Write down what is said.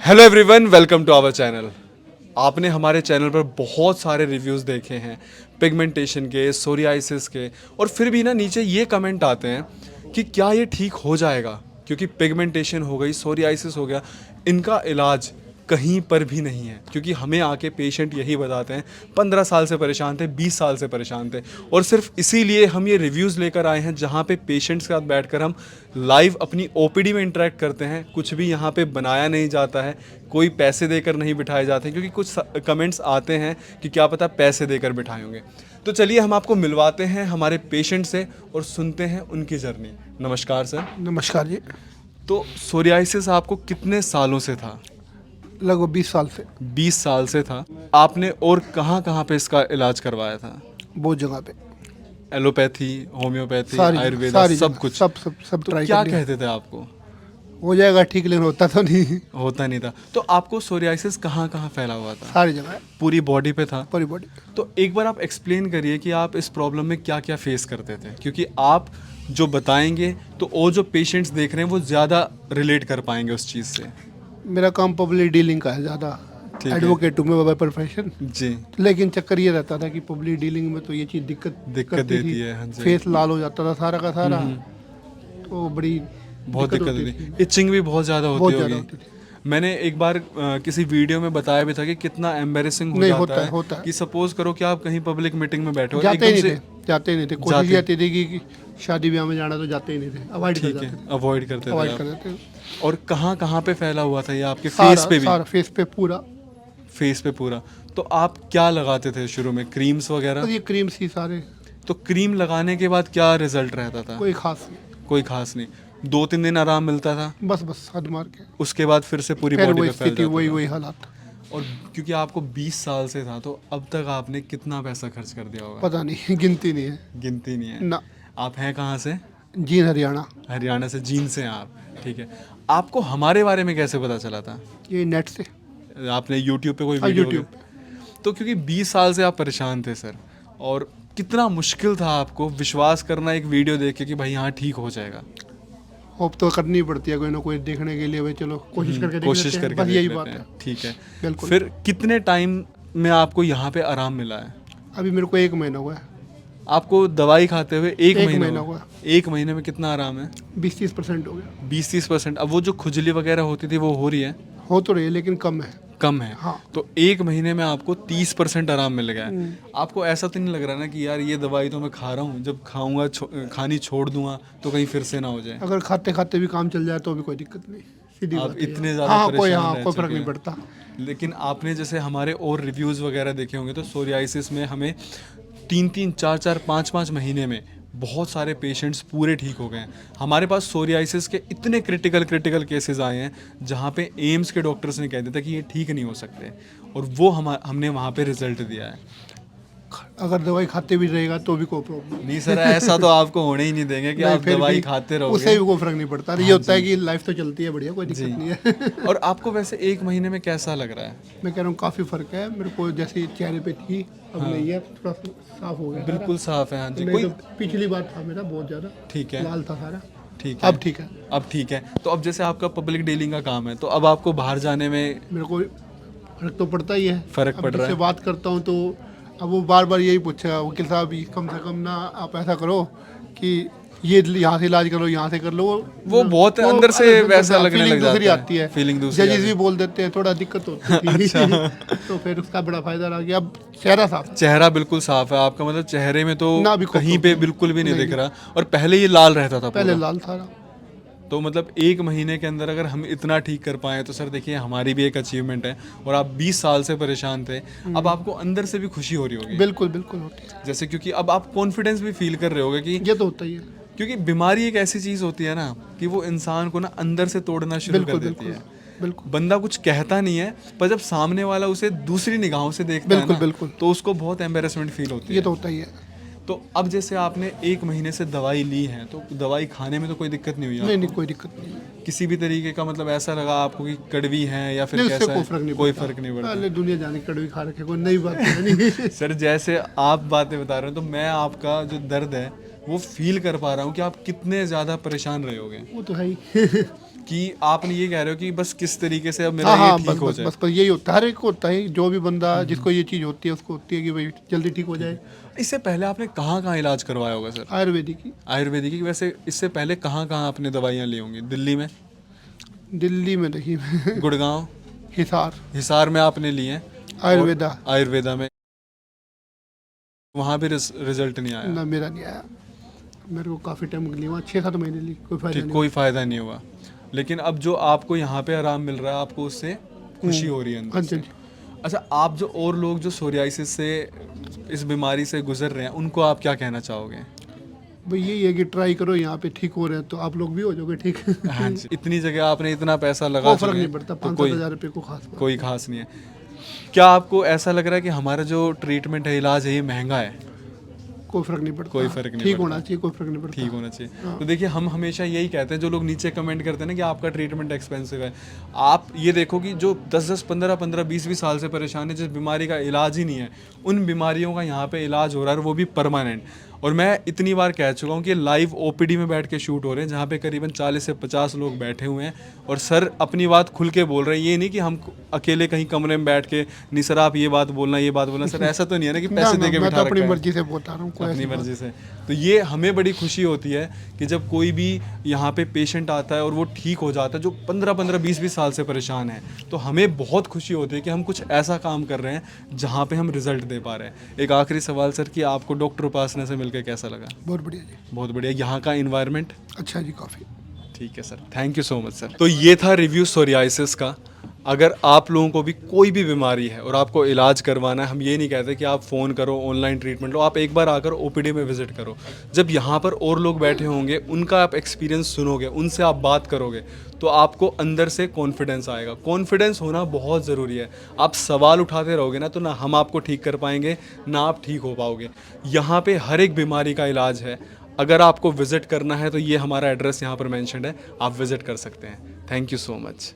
Hello everyone, welcome to our channel. आपने हमारे channel पर बहुत सारे रिव्यूज़ देखे हैं पिगमेंटेशन के, सोरियासिस के, और फिर भी ना नीचे ये कमेंट आते हैं कि क्या ये ठीक हो जाएगा, क्योंकि पिगमेंटेशन हो गई, सोरियासिस हो गया, इनका इलाज कहीं पर भी नहीं है। क्योंकि हमें आके पेशेंट यही बताते हैं 15 साल से परेशान थे, 20 साल से परेशान थे, और सिर्फ इसीलिए हम ये रिव्यूज़ लेकर आए हैं जहाँ पे पेशेंट्स के साथ बैठकर हम लाइव अपनी ओपीडी में इंटरेक्ट करते हैं। कुछ भी यहाँ पे बनाया नहीं जाता है, कोई पैसे देकर नहीं बिठाए जाते हैं, क्योंकि कुछ कमेंट्स आते हैं कि क्या पता पैसे देकर बिठाए होंगे। तो चलिए हम आपको मिलवाते हैं हमारे पेशेंट से और सुनते हैं उनकी जर्नी। नमस्कार सर। नमस्कार जी। तो सोरियासिस आपको कितने सालों से था? लगभग 20 साल से। 20 साल से था। आपने और कहाँ कहाँ पे इसका इलाज करवाया था? बहुत जगह पे, एलोपैथी, होम्योपैथी, सारी आयुर्वेद, सारी सब जगह, कुछ? सब तो ट्राई क्या कर लिया। कहते थे आपको? हो जाएगा ठीक, लेकिन होता तो नहीं। होता नहीं था। तो आपको सोरियासिस कहाँ कहाँ फैला हुआ था? सारी जगह, पूरी बॉडी पे था? पूरी बॉडी। तो एक बार आप एक्सप्लेन करिए कि आप इस प्रॉब्लम में क्या क्या फेस करते थे, क्योंकि आप जो बताएंगे तो और जो पेशेंट्स देख रहे हैं वो ज़्यादा रिलेट कर पाएंगे उस चीज़ से। मेरा काम पब्लिक डीलिंग का है ज़्यादा। ठीक है। एडवोकेट हूँ मैं बाय प्रोफेशन। जी। लेकिन चक्कर ये रहता था कि पब्लिक डीलिंग में तो ये चीज़ दिक्कत करती देती थी। है। हाँ जी। फेस लाल हो जाता था सारा का सारा, तो बड़ी बहुत दिक्कत होती थी। थी। इचिंग भी बहुत ज़्यादा बहुत होती ज़्यादा होगी। होती थी। मैंने एक बार किसी वीडियो में बताया भी था कि कितना एम्बेरसिंग हो नहीं, जाता होता है। कि सपोज करो कि आप कहीं पब्लिक मीटिंग में बैठे हो, जाते ही एकदम नहीं थे, जाते ही नहीं थे। कोशिश ये आती थी कि शादी ब्याह में जाना, तो जाते ही नहीं थे, अवॉइड कर ठीक जाते है, थे, अवॉइड करते थे अवॉइड कर आप। देते थे। और कहाँ कहाँ पे फैला हुआ था ये? आपके फेस पे भी? सारा फेस पे पूरा। फेस पे पूरा। तो आप क्या लगाते थे शुरू में? क्रीम्स और वगैरह? ये क्रीम सी सारे, तो क्रीम लगाने के बाद क्या रिजल्ट रहता था? कोई खास नहीं। कोई खास नहीं। 2-3 दिन आराम मिलता था, बस हद मार के उसके बाद फिर से पूरी फिर बॉडी वही पे फैल स्थिति, जाता था। वही हालात। और क्योंकि आपको 20 साल से था, तो अब तक आपने कितना पैसा खर्च कर दिया होगा? पता नहीं, गिनती नहीं है गिनती नहीं है ना। आप हैं कहाँ से? जीन हरियाणा। हरियाणा से। जींद से हैं आप? ठीक है। आपको हमारे बारे में कैसे पता चला था? ये नेट से। आपने यूट्यूब पे कोई हाँ, वीडियो यूट्यूब तो क्योंकि 20 साल से आप परेशान थे सर, और कितना मुश्किल था आपको विश्वास करना एक वीडियो देख के कि भाई हाँ ठीक हो जाएगा? होप तो करनी पड़ती है कोई ना कोई देखने के लिए, भाई चलो कोशिश करके देख कोशिश लेते हैं, करके बस देख यही लेते बात हैं। है। ठीक है। बिल्कुल। फिर कितने टाइम में आपको यहाँ पे आराम मिला है? अभी मेरे को 1 महीना हुआ है। आपको दवाई खाते हुए 1 एक महीना महीना हुआ? हुआ। 1 महीने में कितना आराम है? 20-30% हो गया। 20-30%। अब वो जो खुजली वगैरह होती थी वो हो रही है? हो तो रही है, लेकिन कम है। कम है। हाँ। तो 1 महीने में आपको 30% आराम मिल गया है। आपको ऐसा तो नहीं लग रहा ना कि यार ये दवाई तो मैं खा रहा हूँ, जब खाऊंगा खानी छोड़ दूंगा तो कहीं फिर से ना हो जाए? अगर खाते खाते भी काम चल जाए तो भी कोई दिक्कत नहीं, सीधी आप बात है। इतने ज़्यादा हाँ, परेशान रह कोई चुके फर्क नहीं हैं। पड़ता। लेकिन आपने जैसे हमारे और रिव्यूज़ वगैरह देखे होंगे, तो सोरियासिस में हमें 3-3, 4-4, 5-5 महीने में बहुत सारे पेशेंट्स पूरे ठीक हो गए हैं। हमारे पास सोरियासिस के इतने क्रिटिकल केसेस आए हैं जहाँ पे एम्स के डॉक्टर्स ने कह दिया था कि ये ठीक नहीं हो सकते, और वो हमने वहाँ पे रिजल्ट दिया है। अगर दवाई खाते भी रहेगा तो भी कोई प्रॉब्लम नहीं सर, ऐसा तो आपको होने ही नहीं देंगे कि नहीं, आप फिर दवाई भी खाते उससे रहोगे। भी कोई फर्क नहीं पड़ता। ये होता है कि लाइफ तो चलती है बढ़िया, कोई दिक्कत नहीं है। और आपको वैसे 1 महीने में कैसा लग रहा है? मैं कह रहा हूँ काफ़ी फर्क है। मेरे को जैसे चेहरे पे थी, अब नहीं है, थोड़ा साफ हो गया। बिल्कुल साफ है। हाँ जी। नहीं कोई तो पिछली बार था मेरा बहुत ज़्यादा, ठीक है। लाल था सारा। ठीक है। अब ठीक है। अब ठीक है। तो अब जैसे आपका पब्लिक डीलिंग का काम है, तो अब आपको बाहर जाने में मेरे को फर्क तो पड़ता ही है। फर्क अब पड़ रहा है? जिससे बात करता हूँ तो अब वो बार बार यही पूछेगा, वकील साहब कम से कम ना आप ऐसा करो कि ये यहाँ से इलाज करो, यहाँ से कर लो। वो बहुत अंदर से वैसा लगने लग दूसरी जाता है। आती है, फीलिंग दूसरी जजेस आती भी बोल देते हैं, थोड़ा दिक्कत होती है। तो फिर उसका बड़ा फायदा रहा कि अब चेहरा साफ। चेहरा बिल्कुल साफ है आपका, मतलब चेहरे में तो ना भी कोई कहीं पे problem बिल्कुल भी नहीं नहीं, दिख रहा। और पहले ये लाल रहता था पहले पूरा। लाल था। तो मतलब 1 महीने के अंदर अगर हम इतना ठीक कर पाए तो सर देखिए हमारी भी एक अचीवमेंट है। और आप 20 साल से परेशान थे, अब आपको अंदर से भी खुशी हो रही होगी। बिल्कुल बिल्कुल होती है। जैसे क्योंकि अब आप कॉन्फिडेंस भी फील कर रहे होगे कि, ये तो होता ही है। क्योंकि बीमारी एक ऐसी चीज़ होती है ना कि वो इंसान को ना अंदर से तोड़ना शुरू कर बिल्कुल देती बिल्कुल है। बिल्कुल बंदा कुछ कहता नहीं है, पर जब सामने वाला उसे दूसरी निगाहों से देखता है बिल्कुल ना, बिल्कुल। तो उसको बहुत एम्बेरसमेंट फील होती ये है। तो होता ही है। तो अब जैसे आपने 1 महीने से दवाई ली है, तो दवाई खाने में तो कोई दिक्कत नहीं हुई नहीं आपको? नहीं, कोई दिक्कत नहीं है। किसी भी तरीके का मतलब ऐसा लगा आपको कि कड़वी है या फिर नहीं, उससे कैसा कोई है? फर्क नहीं कोई पड़ता। फर्क नहीं पड़ता। पहले दुनिया जाने कड़वी खा रखे, कोई नई बात है नहीं। सर जैसे आप बातें बता रहे हो, तो मैं आपका जो दर्द है वो फील कर पा रहा हूँ कि आप कितने ज़्यादा परेशान रहे होगे। वो तो है ही। कि आपने ये कह रहे हो कि बस किस तरीके से अब मेरा हाँ ये हाँ, ठीक बस हो बस जाए। बस बस यही होता है, हर एक को होता है, जो भी बंदा जिसको ये चीज़ होती है उसको होती है कि भाई जल्दी ठीक हो जाए। इससे पहले आपने कहाँ इलाज करवाया होगा सर? आयुर्वेदिक ही। आयुर्वेदिक की वैसे इससे पहले कहाँ आपने दवाइयाँ ली होंगी? दिल्ली में, दिल्ली में देखी मैं गुड़गांव, हिसार, हिसार में आपने लिए हैं? आयुर्वेदा। और आयुर्वेदा में वहाँ भी रिजल्ट नहीं आया? ना मेरा नहीं आया, मेरे को काफ़ी टाइम ली, वहाँ 6-7 महीने ली, कोई फायदा ठीक, नहीं। कोई फ़ायदा नहीं हुआ। लेकिन अब जो आपको यहाँ पे आराम मिल रहा है, आपको उससे खुशी हो रही है अंदर हाँ से। जी। अच्छा, आप जो और लोग जो सोरियासिस से, इस बीमारी से गुजर रहे हैं, उनको आप क्या कहना चाहोगे? भाई यही है कि ट्राई करो, यहाँ पे ठीक हो रहे हैं तो आप लोग भी हो जाओगे ठीक। हाँ जी, इतनी जगह आपने इतना पैसा लगा कोई फर्क चुके नहीं हैं, पड़ता, तो 5-7 हज़ार रुपये को खास बात। कोई खास नहीं है। क्या आपको ऐसा लग रहा है कि हमारा जो ट्रीटमेंट है, इलाज है, ये महंगा है? कोई फर्क नहीं पड़ता, कोई फर्क नहीं ठीक पड़ता। होना चाहिए, कोई फर्क नहीं पड़ता। ठीक होना चाहिए। हाँ। तो देखिए, हम हमेशा यही कहते हैं, जो लोग नीचे कमेंट करते हैं ना कि आपका ट्रीटमेंट एक्सपेंसिव है, आप ये देखो कि जो 10-10, 15-15, 20-20 साल से परेशान है, जिस बीमारी का इलाज ही नहीं है, उन बीमारियों का यहाँ पे इलाज हो रहा है, और वो भी परमानेंट। और मैं इतनी बार कह चुका हूँ कि लाइव ओपीडी में बैठ के शूट हो रहे हैं, जहाँ पे करीबन 40 से 50 लोग बैठे हुए हैं, और सर अपनी बात खुल के बोल रहे हैं। ये नहीं कि हम अकेले कहीं कमरे में बैठ के, नहीं सर आप ये बात बोलना, ये बात बोलना, सर ऐसा तो नहीं है ना कि पैसे दे के मैं बिठा तो अपनी रखा है। मर्जी से बोलता रहा हूँ, कोई अपनी ऐसी बात मर्जी से। तो ये हमें बड़ी खुशी होती है कि जब कोई भी यहाँ पे पेशेंट आता है और वो ठीक हो जाता है, जो 15-15, 20-20 साल से परेशान है, तो हमें बहुत खुशी होती है कि हम कुछ ऐसा काम कर रहे हैं जहाँ पे हम रिजल्ट दे पा रहे हैं। एक आखिरी सवाल सर, कि आपको डॉक्टर उपासना से मिलकर कैसा लगा? बहुत बढ़िया जी, बहुत बढ़िया। यहाँ का इन्वायरमेंट? अच्छा जी, काफ़ी। ठीक है sir, thank you so much sir. तो ये था रिव्यू सोरियासिस का। अगर आप लोगों को भी कोई भी बीमारी है और आपको इलाज करवाना है, हम ये नहीं कहते कि आप फ़ोन करो, ऑनलाइन ट्रीटमेंट लो, आप एक बार आकर ओपीडी में विजिट करो। जब यहाँ पर और लोग बैठे होंगे, उनका आप एक्सपीरियंस सुनोगे, उनसे आप बात करोगे, तो आपको अंदर से कॉन्फिडेंस आएगा। कॉन्फिडेंस होना बहुत ज़रूरी है। आप सवाल उठाते रहोगे ना, तो ना हम आपको ठीक कर पाएंगे, ना आप ठीक हो पाओगे। यहाँ पे हर एक बीमारी का इलाज है। अगर आपको विज़िट करना है तो ये हमारा एड्रेस यहाँ पर मेंशन्ड है, आप विज़िट कर सकते हैं। Thank you so much.